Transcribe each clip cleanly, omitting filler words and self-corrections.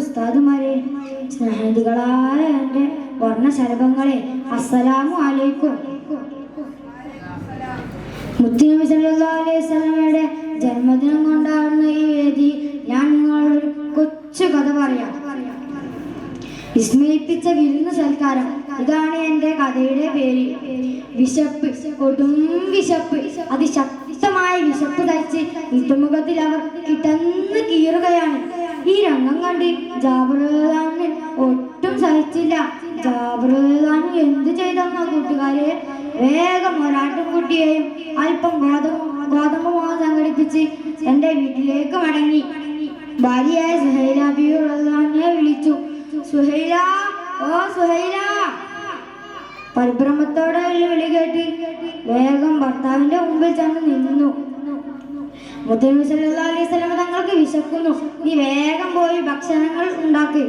ഉസ്താദുമാരെ, സ്നേഹികളായ എൻ്റെ വർണ്ണശലഭങ്ങളെ, അസ്സലാമു അലൈക്കും. മുത്തുനബി സല്ലല്ലാഹു അലൈഹി വസല്ലമയുടെ ജന്മദിനം കൊണ്ടാടുന്ന ഈ വേദി ഞാൻ നിങ്ങളോട് കൊച്ചു കഥ പറയാം. വിസ്മയിപ്പിച്ച വിരുന്ന് സൽക്കാരം, ഇതാണ് എൻ്റെ കഥയുടെ പേര്. വിശപ്പ്, കൊടും വിശപ്പ്, അതിശക്തമായ വിശപ്പ് തയ്ച്ച് വീട്ടുമുഖത്തിൽ അവർ കിടന്ന് കീറുകയാണ്. ഈ രംഗം കണ്ട് ജാബിറിന് ഒട്ടും സഹിച്ചില്ല. ജാബിറിന് എന്ത് ചെയ്തെന്നോ കൂട്ടുകാരെ, വേഗം ഒരാട്ടുംകുട്ടിയെയും അല്പം ഗോതമ്പ് മാവ് സംഘടിപ്പിച്ച് തന്റെ വീട്ടിലേക്ക് മടങ്ങി. ഭാര്യയായ സുഹൈല ബീവിയെ വിളിച്ചു. സുഹൈല, ഓ സുഹൈല! പരിഭ്രമത്തോടെ വിളി കേട്ട് വേഗം ഭർത്താവിന്റെ മുമ്പിൽ ചെന്ന് നിന്നു. മുത്തുനബി സല്ലല്ലാഹു അലൈഹി വസല്ലം തങ്ങൾക്ക് വിശക്കുന്നു, നീ വേഗം പോയി ഭക്ഷണങ്ങൾ ഉണ്ടാക്കി.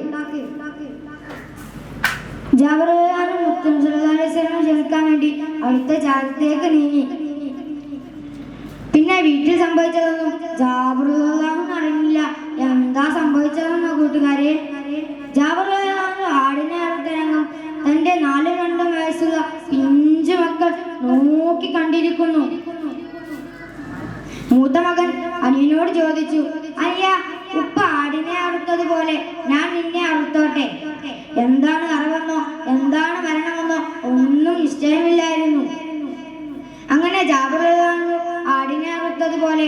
ജാബിർ മുത്തുനബി സല്ലല്ലാഹു അലൈഹി വസല്ലം ക്ഷണിക്കാൻ വേണ്ടി അവിടുത്തെ ചാരത്തേക്ക് നീങ്ങി. പിന്നെ വീട്ടിൽ സംഭവിച്ചതൊന്നും ജാബിർ അറിഞ്ഞില്ല. എന്താ സംഭവിച്ചതെന്നോ കൂട്ടുകാരെ? ജാബിർ ആടിനെ അറുത്ത രംഗം തന്റെ 4 വയസ്സുള്ള പിഞ്ചു മക്കൾ നോക്കി കണ്ടിരിക്കുന്നു. മൂത്ത മകൻ അനിയനോട് ചോദിച്ചു, അയ്യ, ഉപ്പ ആടിനെ അറുത്തതുപോലെ ഞാൻ നിന്നെ അറുത്തോട്ടെ? എന്താണ് അറിവെന്നോ എന്താണ് മരണമെന്നോ ഒന്നും നിശ്ചയമില്ലായിരുന്നു. അങ്ങനെ ജാബിർ ആടിനെ അറുത്തതുപോലെ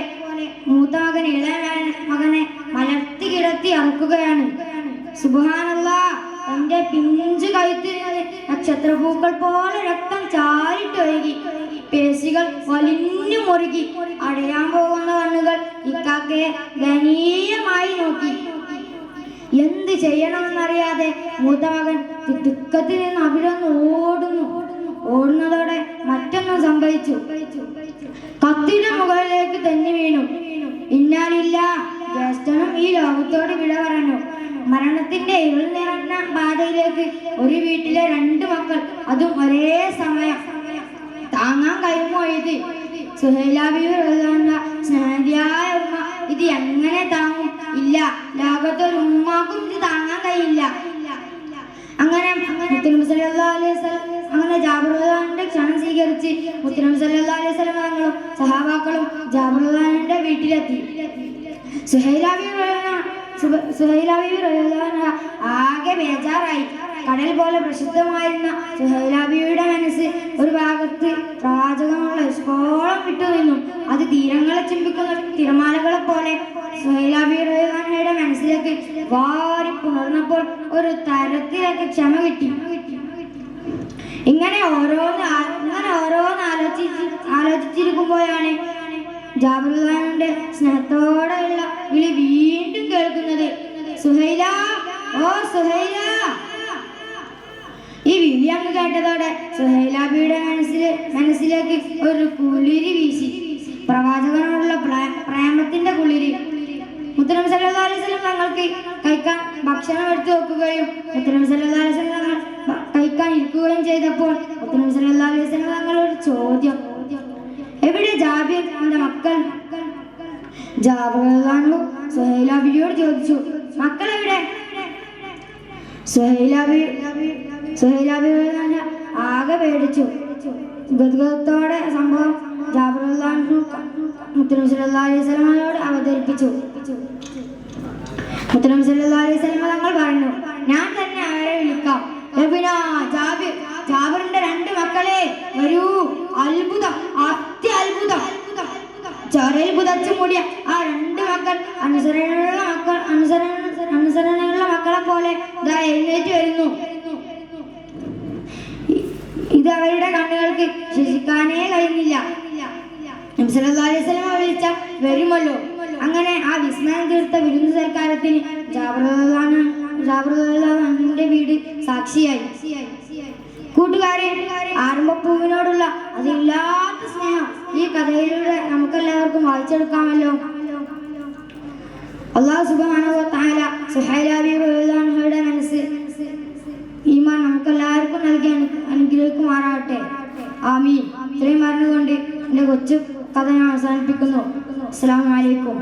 മൂത്ത മകൻ ഇളയ മകനെ മലർത്തി കിടത്തി അറുക്കുകയാണ്. സുബ്ഹാനല്ലാഹ്! തന്റെ പിഞ്ചു കഴുത്തിൽ നക്ഷത്രപൂക്കൾ പോലെ രക്തം ചാരിട്ടൊഴുകി. പേശികൾ വലിഞ്ഞു മുറുകി. അടയാൻ പോകുന്ന കണ്ണുകൾ ഇക്കാക്കയെ ദയനീയമായി നോക്കി. എന്ത് ചെയ്യണമെന്നറിയാതെ മൂത്ത മകൻ തിടുക്കത്തിൽ നിന്ന് അവിടെ ഓടുന്നു. ഓടുന്നതോടെ മറ്റൊന്നും സംഭവിച്ചു. കത്തിയുടെ മുകളിലേക്ക് തന്നെ വീണു. ഇന്നാലില്ലാഹ്! ജ്യേഷ്ഠനും ഈ ലോകത്തോട് വിട പറഞ്ഞു. മരണത്തിന്റെ ഇരുൾ നിറഞ്ഞ പാതയിലേക്ക് ഒരു വീട്ടിലെ 2 മക്കൾ, അതും ഒരേ സമയം. താങ്ങാൻ കഴിയുമോ ഇത്? സുഹൈല ബീവി റളിയല്ലാഹു സ്നേഹിയായ ഉമ്മ ഇത് എങ്ങനെ താങ്ങും? ഇല്ല, ലോകത്തൊരു ഉമ്മാക്കും ഇത് താങ്ങാൻ കഴിയില്ല. അങ്ങനെ മുത്തുനബി സല്ലല്ലാഹു അലൈഹി വസല്ലം അങ്ങനെ ജാബിറിന്റെ ക്ഷണം സ്വീകരിച്ച് മുത്തുനബി സല്ലല്ലാഹു അലൈഹി വസല്ലം തങ്ങളും സഹാബാക്കളും ജാബിറിന്റെ വീട്ടിലെത്തി. സുഹൈല ബീവി റളിയല്ലാഹു ആകെ ബേജാറായി. കടൽ പോലെ പ്രസിദ്ധമായിരുന്ന സുഹൈല ബീവിയുടെ മനസ്സ് ഒരു ഭാഗത്ത് പ്രാചകമുള്ള സ്ഫോളം വിട്ടു നിന്നു. അത് തീരങ്ങളെ ചുംബിക്കുന്ന തിരമാലകളെ പോലെ സുഹൈല ബീവി റളിയല്ലാഹുവിന്റെ മനസ്സിലേക്ക് വാരി പുണർന്നപ്പോൾ ഒരു തരത്തിലേക്ക് ക്ഷമ കിട്ടി. ഇങ്ങനെ ഓരോന്ന് ആലോചിച്ചിരിക്കുമ്പോഴാണ് ജാബിറിന്റെ സ്നേഹത്തോടെയുള്ള വിളി വീണ്ടും കേൾക്കുന്നത്. സുഹൈല, ഓ സുഹൈല! ഈ വിളി അങ്ങ് കേട്ടതോടെ സുഹൈല ബീവിയുടെ മനസ്സിലേക്ക് ഒരു കുളിരി വീശി. പ്രവാചകനോടുള്ള പ്രേമത്തിന്റെ കുളിരി. മുത്തുനബി സല്ലല്ലാഹു അലൈഹി വസല്ലം തങ്ങൾക്ക് കഴിക്കാൻ ഭക്ഷണം എടുത്തു വെക്കുകയും മുത്തുനബി സല്ലല്ലാഹു അലൈഹി വസല്ലം തങ്ങൾ കഴിക്കാൻ ഇരിക്കുകയും ചെയ്തപ്പോൾ മുത്തുനബി സല്ലല്ലാഹു അലൈഹി വസല്ലം തങ്ങളോട് ചോദ്യം, എവിടെ ജാബിർ, എന്റെ മക്കൾ? ജാബിർ സുഹൈല ബീവിയോട് ചോദിച്ചു, മക്കൾ എവിടെ? സുഹൈല ബീവി ആകെ പേടിച്ചു. ഗദ്ഗതത്തോടെ സംഭവം ജാബിർ മുത്തുനബി സല്ലല്ലാഹു അലൈഹി വസല്ലമയോട് അവതരിപ്പിച്ചു. മുത്തുനബി സല്ലല്ലാഹു അലൈഹി വസല്ലം തങ്ങൾ പറഞ്ഞു, ഞാൻ തന്നെ അവരെ വിളിക്കാം. ജാബിറിന്റെ 2 മക്കളെ, വരൂ. അത്ഭുതം, അത്യത്ഭുതം! ചൊരയിൽ പുതച്ചു മൂടിയ ആ 2 മക്കൾ അനുസരണയുള്ള മക്കളെ പോലെ എഴുന്നേറ്റ് വരുന്നു. ഇത് അവരുടെ കണ്ണുകൾക്ക് ശിക്ഷിക്കാനേ കഴിയുന്നില്ല. നബി സല്ലല്ലാഹു അലൈഹി വസല്ലം വിളിച്ചാൽ വരുമല്ലോ. അങ്ങനെ ആ വിസ്മയം തീർത്ത വിരുന്ന് സൽക്കാരത്തിന് ജാബിറിന്റെ വീട് സാക്ഷിയായി. കൂട്ടുകാരെ, ആരംഭപ്പൂവിനോടുള്ള അതില്ലാത്ത സ്നേഹം ഈ കഥയിലൂടെ നമുക്കെല്ലാവർക്കും വായിച്ചെടുക്കാമല്ലോ. അല്ലാഹു സുബ്ഹാനഹു വ തആല സുഹൈല ബീവി റളിയല്ലാഹുവിന്റെ മനസ്സ് ഈമാൻ നമുക്കെല്ലാവർക്കും നൽകി അനുഗ്രഹിക്കുമാറാവട്ടെ. ആമീൻ. ഇത്രയും പറഞ്ഞുകൊണ്ട് എൻ്റെ കൊച്ചു കഥ ഞാൻ അവസാനിപ്പിക്കുന്നു. അസ്സലാമു അലൈക്കും.